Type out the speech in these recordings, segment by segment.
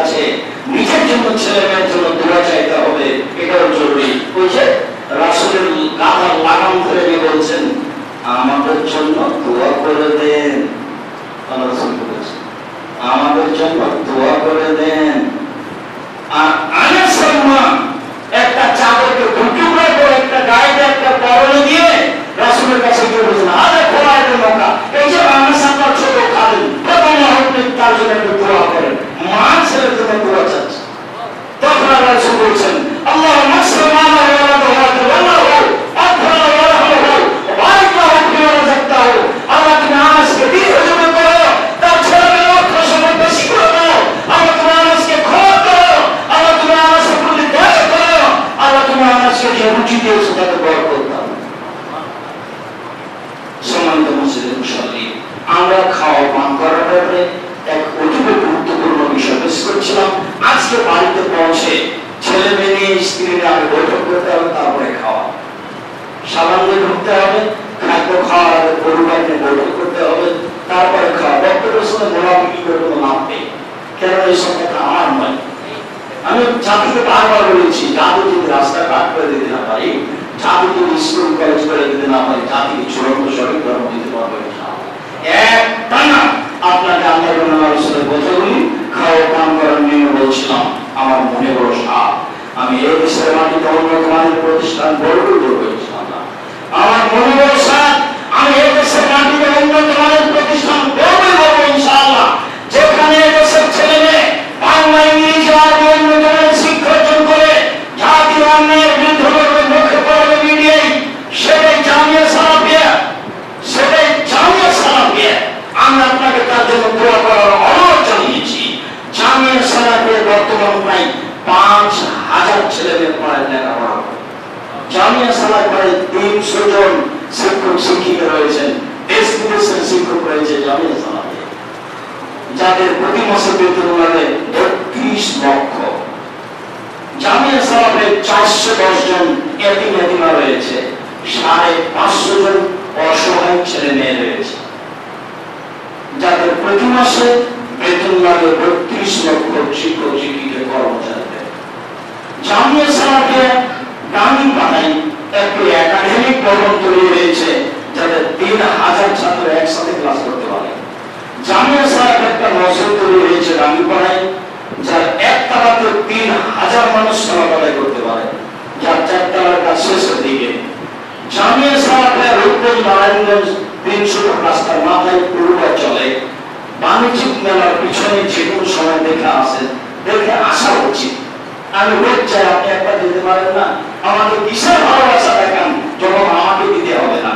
কাছে নিজের জন্য ছেলে মেয়ের জন্য দোয়া চাইতে হবে, এটাও জরুরি। ওই যে রাসূলের গাধার লাগাম ধরে নিয়ে বলছেন আমাদের জন্য দোয়া করে দেন, আল্লাহ রাসূল বলেছেন আমাদের জন্য দোয়া করে দেন। আর আনাস সালমান একটা চাদরকে টুকরা করে একটা গায়ে একটা পরনে দিয়ে রাসূলের কাছে গিয়ে বলছেন আরে খোলায় দেন নৌকা, এই যে আনাস আপনার ছোট খাদেম প্রথমে আপনি তার জন্য একটু দোয়া করেন, মা ছেলের জন্য দোয়া চাচ্ছে। তখন আল্লাহ রাসূল বলছেন আল্লাহুম্মা সাল্লাল্লাহু আলাইহি ওয়া সাল্লাম আকবার ওয়া রাহমাহু ওয়া বারিক লাহু ফিমা রাযাকতাহু। আল্লাহ তুমি আনাসকে দীর্ঘজীবী করো, তার ছেলেমেয়ের লক্ষ্য সম্পদ বেশি করে দাও। আল্লাহ তুমি আনাসকে ক্ষমা করো, আল্লাহ তুমি আনাসের প্রতি দয়া করো, আল্লাহ তুমি আনাসকে যে রুচি দিয়েছো তাতে বরকত দাও। সম্মানিত মুসলিম মুসল্লি, আমরা খাওয়া পান করার ব্যাপারে এক অতীব গুরুত্বপূর্ণ বিষয় মিস করছিলাম। আজকে বাড়িতে পৌঁছে ছেলে মেয়ে স্ত্রীর আগে বৈঠক করতে হবে, তারপরে খাওয়া সাবান দিয়ে ঢুকতে হবে, খাদ্য খাওয়ার আগে পরিবার নিয়ে বৈঠক করতে হবে, তারপরে খাওয়া। বক্তব্যের সঙ্গে গোলামি করে কোনো লাভ নেই, কেন এই সংখ্যাটা আমার নয়। আমি জাতিকে বারবার বলেছি জাতি যদি রাস্তা কাট করে দিতে না পারি, জাতি যদি স্কুল কলেজ করে দিতে না পারি, জাতিকে চূড়ান্ত সঠিক ধর্ম দিতে পারবো এক টানা। আপনাকে আল্লাহর কথাগুলি খাওয়া পান করার নিয়ম বলছিলাম, আমার মনে বড় সাপ। আমি এই দেশের মাটিতে উন্নত মানের প্রতিষ্ঠান গড়ে তুলবো ইনশাআল্লাহ। আমার মনে বড় সাপ, আমি এই দেশের মাটিতে উন্নত মানের প্রতিষ্ঠান গড়ে তুলবো ইনশাআল্লাহ, যেখানে দেশের ছেলে মেয়ে বাংলা ইংরেজি আরবি উন্নত মানের শিক্ষা অর্জন করে জাতির অন্যায়ের বিরুদ্ধে মুখে পড়বে মিডিয়ায়, সেটাই জামিয়া সালাফিয়া, সেটাই জামিয়া সালাফিয়া। আমি আপনাকে তার জন্য দোয়া করার অনুরোধ জানিয়েছি। জামিয়া সালাফিয়া বর্তমান প্রায় 5,000 ছেলে মেয়ে পড়ায় লেখাপড়া করে। জামিয়া সালাফিয়ায় 300 জন শিক্ষক শিক্ষিকা রয়েছেন, দেশ বিদেশের শিক্ষক রয়েছে জামিয়া সালাফিয়া, যাদের প্রতি মাসে বেতন লাগে 32 লক্ষ। জামিয়া সালাফিয়ায় 410 জন এতিম এতিমা রয়েছে, 550 জন অসহায় ছেলে মেয়ে রয়েছে, যাদের প্রতি মাসে বেতন লাগে 32 লক্ষ শিক্ষক শিক্ষিকা কর্মচারীদের। জামিয়া সালাফিয়া গ্রামীণ পাড়ায় একটি একাডেমিক ভবন তৈরি হয়েছে, যাদের 3,000 ছাত্র একসাথে ক্লাস করতে পারে। জামিয়া সালাফিয়া একটা মসজিদ তৈরি হয়েছে গ্রামীণ পাড়ায়, যার একতলাতে 3,000 মানুষ সালাত আদায় করতে পারে, যার 4তলার কাজ শেষের দিকে। জামিয়া সালাফিয়া রূপগঞ্জ নারায়ণগঞ্জ 300 রাস্তার মাথায় পূর্বা চলে। বাণিজ্যিক মেলার পিছনে যে কোনো সময় দেখে আসে, দেখে আসা উচিত। আমি রোজ চাই, আপনি একবার দিতে পারেন না? আমাকে কিসের ভালোবাসা দেখান যখন আমাকে দিতে হবে না।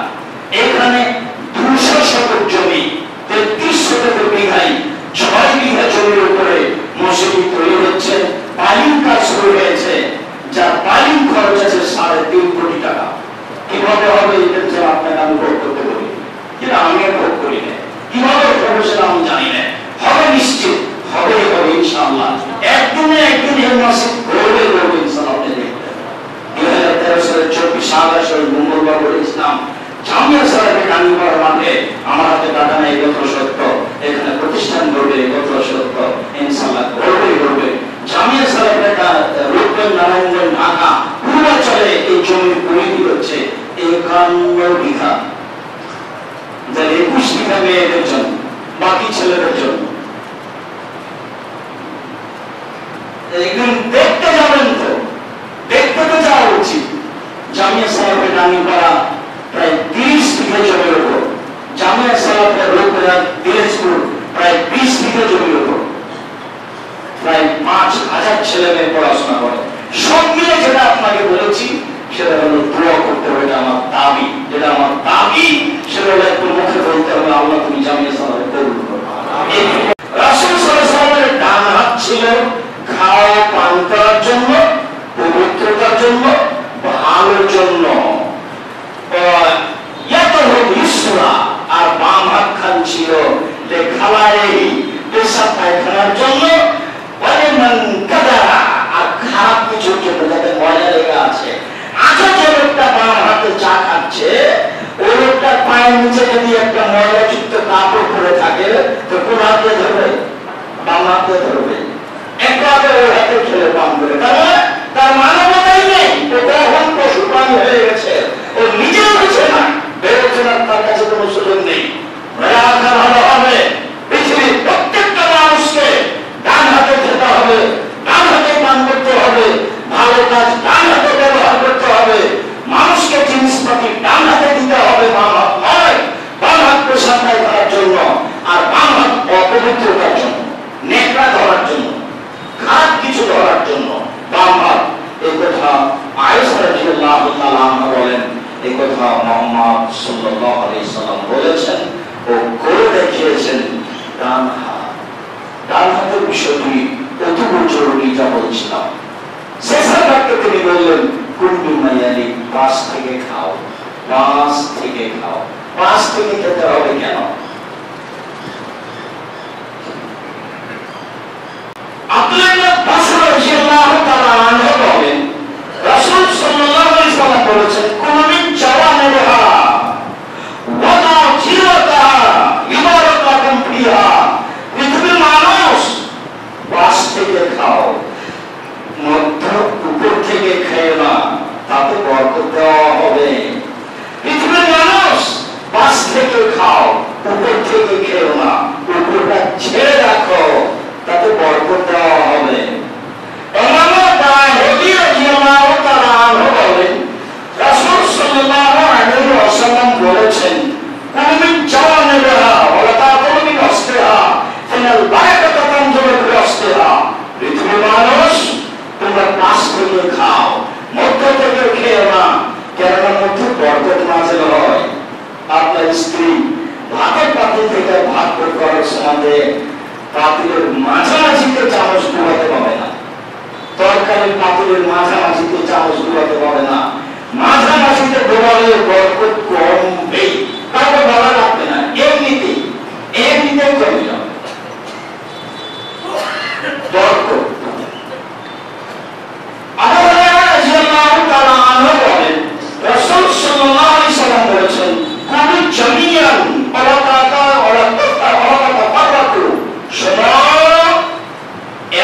এখানে 200 শতক জমি, 33 শতক বিঘায় 6 বিঘা জমির উপরে মসজিদ তৈরি হচ্ছে, পাইলিং কাজ শুরু হয়েছে, যার পাইলিং খরচ আছে 3.5 কোটি টাকা। কিভাবে হবে এটা যে আপনাকে আমি ভোগ করতে বলি, কিন্তু আমি ভোগ করি না। কিভাবে হবে সেটা আমি জানি না, হবে নিশ্চিত, হবে হবে ইনশাআল্লাহ। একদিনে একদিন এই মসজিদ গড়বে গড়বে ইনশাআল্লাহ। আপনি দেখবেন 2013 সালের 24 আগস্ট মঙ্গলবার বলেছিলাম জামিয়া সালাফিয়া গান্ধীপাড়ার মাঠে, আমার হাতে টাকা নেই, কথা সত্য, এখানে প্রতিষ্ঠান গড়বে, কথা সত্য, ইনশাআল্লাহ গড়বে গড়বে। জামিয়া সালাফিয়া রূপগঞ্জ নারায়ণগঞ্জ ঢাকা পূর্বাঞ্চলে এই জমির পরিধি হচ্ছে 51 বিঘা, যার 21 বিঘা মেয়েদের জন্য, বাকি ছেলেদের জন্য। একদিন দেখতে যাবেন, তো দেখতে তো যাওয়া উচিত। জামিয়া সালাফিয়া গান্ধীপাড়া প্রায় 30 বিঘা জমির উপর, জামিয়া সালাফিয়া রূপগঞ্জ দিনাজপুর প্রায় 20 বিঘা জমির উপর, প্রায় 5,000 ছেলে মেয়ে পড়াশোনা করে। সব মিলে যেটা আপনাকে বলেছি সেটা হলো দোয়া করতে হবে, এটা আমার দাবি। যেটা আমার দাবি সেটা হলো একটু মুখে বলতে হবে আল্লাহ তুমি জামিয়া সালাফিয়া কবুল করো। রাসূল সাল্লাল্লাহু আলাইহি ওয়াসাল্লামের ডান হাত ছিল খাওয়া পান করার জন্য, পবিত্রতার জন্য, ভালোর জন্য, আর বাম হাত খান ছিল পেশাব পায়খানার জন্য, আর খারাপ কিছুর জন্য, যাদের ময়লা লেগে আছে। আচ্ছা, যে লোকটা বাম হাতে চা খাচ্ছে, ওই লোকটার পায়ের নিচে যদি একটা ময়লাযুক্ত কাপড় পরে থাকে, তো কোন হাতে ধরবে? বাম হাতে ধরবে। একটা ওই হাতে খেলে পান করে, তার মানবতাই নেই, ও তখন পশু প্রাণী হয়ে গেছে, ও নিজেও বুঝে না, বেরোচ্ছে না, তার কাছে কোনো সুযোগ নেই। ভালো হবে পৃথিবীর প্রত্যেকটা মানুষকে ডান হাতে খেতে হবে, ডান হাতে পান করতে হবে, ভালো কাজ ডান হাতে ব্যবহার করতে হবে, মানুষকে জিনিসপাতি ডান হাতে দিতে হবে, বাম হাত নয়। বাম হাত পেশাবদারি করার জন্য, আর বাম হাত অপবিত্রতার জন্য, নেকড়া ধরার জন্য, খারাপ কিছু ধরার জন্য বাম হাত। এই কথা আয়েশা রাদিয়াল্লাহু তাআলা আনহা বলেন, এই কথা মুহাম্মদ সাল্লাল্লাহু আলাইহি সাল্লাম বলেছেন ও করে দেখিয়েছেন। ডান হাত, ডান হাতের বিষয়টি অতীব জরুরি, যা বলছিলাম। শেষের বাক্যে তিনি বললেন, কুন্ডু মায়ালি, পাশ থেকে খাও, পাশ থেকে খাও। পাশ থেকে খেতে হবে কেন? আব্দুল্লাহ ইবনে বাসর রাদিয়াল্লাহু তাআলা আনহু বলেন, রাসূল সাল্লাল্লাহু আলাইহি সাল্লাম বলেছেন, কুলু মিন জাওয়ানিহা ওয়া নাজিরাতাহা ইবারাকাতুন ফিহা। পৃথিবীর মানুষ পাশ থেকে খাও, মধ্য উপর থেকে খেয়ে না, তাতে বরকত দেওয়া হবে। পৃথিবীর মানুষ পাশ থেকে খাও, উপর থেকে খেও না, উপরটা ছেড়ে রাখো, তাতে বরকত দেওয়া হবে। রাসূল সাল্লাল্লাহু আলাইহি ওয়াসাল্লাম বলেছেন, কুমিন জাওয়ানিহা ওয়া তাকুলু মিন আসলিহা ফাইনাল বারাকাতু তানজুলু ফি আসলিহা। পৃথিবীর মানুষ, তোমরা পাশ থেকে খাও, মধ্য থেকে খেও না, কেননা মধ্যে বরকত নাযিল হয়। আপনার স্ত্রী ভাতের পাতিল থেকে ভাত বের করার সময় পাতিলের মাঝামাঝিতে চামচ ডুবাতে পাবে না, তরকারির পাতিলের মাঝামাঝিতে চামচ ডুবাতে পাবে না। মাঝামাঝিতে ডোবালে বরকত কমবেই, কাউকে বলা লাগবে না, এমনিতেই কমে যাবে বরকত। রাসূল সাল্লাল্লাহু আলাইহি সাল্লাম বলেছেন, কুলু জামিয়ান ওয়া তাতাফারাকু,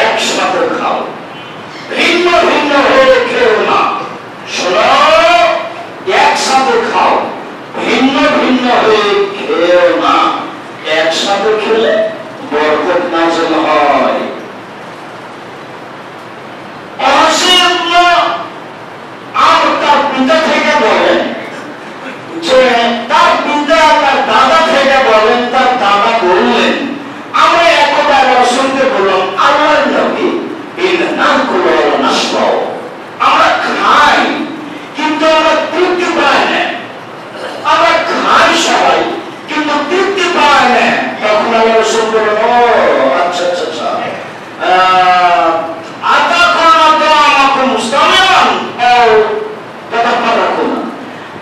একসাথে খাও, ভিন্ন ভিন্ন হয়ে খেও না। একসাথে খাও, ভিন্ন ভিন্ন হয়ে খেও না। একসাথে খেলে বরকত নাযিল হয়। আর তার পিতা থেকে বলেন যে, তার পিতা তার দাদা থেকে বলেন, তার দাদা বললেন, আমরা একবার রাসূলকে বললাম, আল্লাহর নবী, আমরা খাই কিন্তু আমরা তৃপ্তি পাই না, আমরা খাই সবাই কিন্তু তৃপ্তি পাই না। তখন আল্লাহ রাসূল বললেন, ও আচ্ছা আচ্ছা আচ্ছা,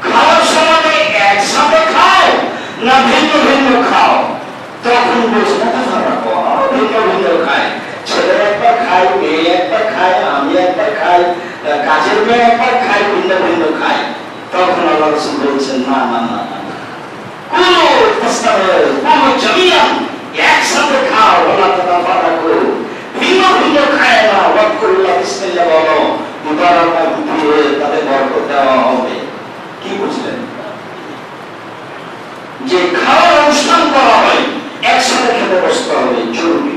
খাওয়ার সময় একসাথে খাও না ভিন্ন ভিন্ন খাও? তখন বলছে, ভিন্ন ভিন্ন খাই, ছেলে একবার খাই, মেয়ে একবার খাই, আমি একবার খাই, কাজের মেয়ে একবার খাই, ভিন্ন ভিন্ন খাই। তখন আল্লাহ রাসূল বলছেন, না না না না, একসাথে খাও, ওয়ালা তাতাফারাকু, ভিন্ন ভিন্ন খায় না, ওয়াকুল্লাহ বিসমিল্লাহ বলো, মুবারাকাত দিয়ে তাদের বরকত দেওয়া হবে। কি বুঝলেন? যে খাওয়ার অনুষ্ঠান করা হয়, একসাথে খেতে বসতে হবে, জরুরি।